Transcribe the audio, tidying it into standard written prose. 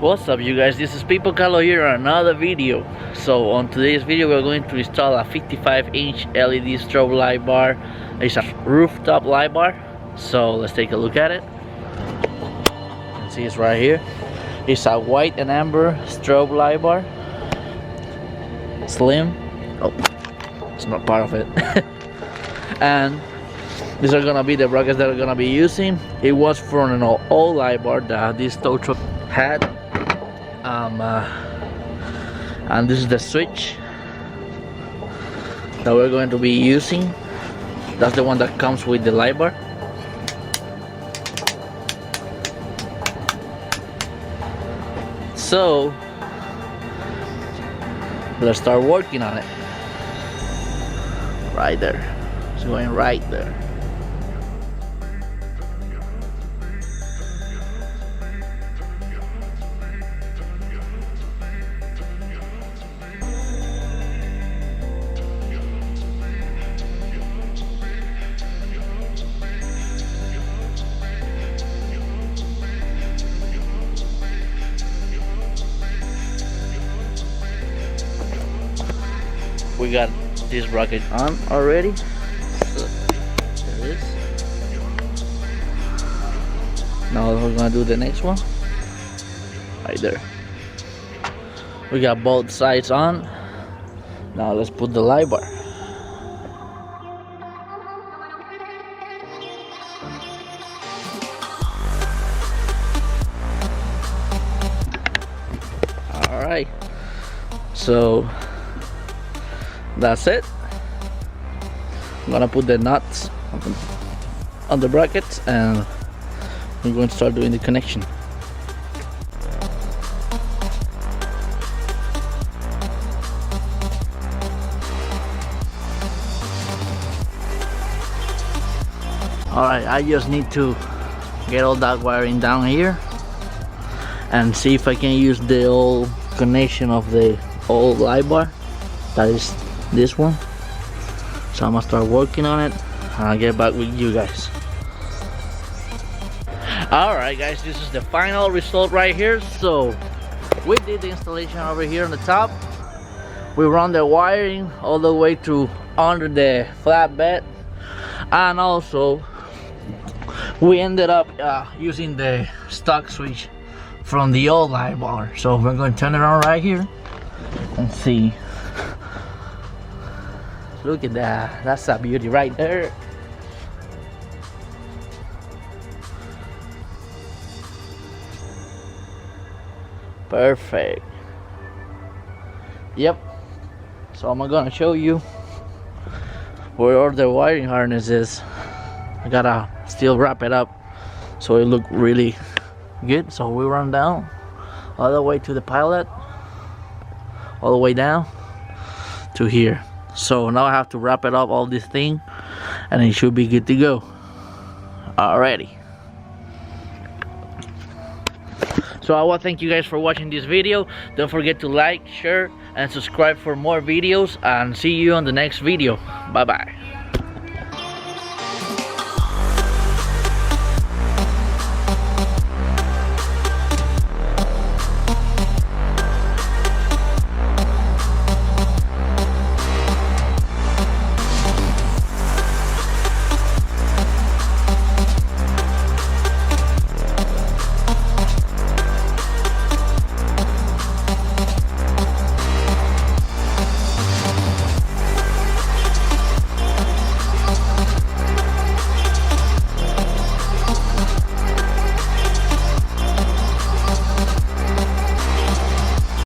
What's up you guys, this is People Carlo here on another video. So on today's video we're going to install a 55-inch LED strobe light bar. It's a rooftop light bar, so let's take a look at it. You can see it's right here. It's a white and amber strobe light bar. Slim. Oh, it's not part of it. And these are gonna be the brackets that we're gonna be using. It was from an old light bar that this tow truck had. And this is the switch that we're going to be using. That's the one that comes with the light bar. So let's start working on it. Right there. It's going right there. We got this bracket on already. So there it is. Now we're gonna do the next one. Right there. We got both sides on. Now let's put the light bar. Alright. So that's it. I'm gonna put the nuts on the brackets and we're going to start doing the connection. Alright, I just need to get all that wiring down here and see if I can use the old connection of the old light bar. That is this one. So I'm gonna start working on it and I'll get back with you guys. Alright guys, this is the final result right here. So we did the installation over here on the top. We run the wiring all the way to under the flatbed, and also we ended up using the stock switch from the old light bar. So we're going to turn it on right here and see. Look at that, that's a beauty right there. Perfect. Yep. So I'm gonna show you where all the wiring harness is. I gotta still wrap it up so it look really good. So we run down all the way to the pilot, all the way down to here. So now I have to wrap it up, all this thing, and it should be good to go. Alrighty. So I want to thank you guys for watching this video. Don't forget to like, share, and subscribe for more videos, and see you on the next video. Bye bye.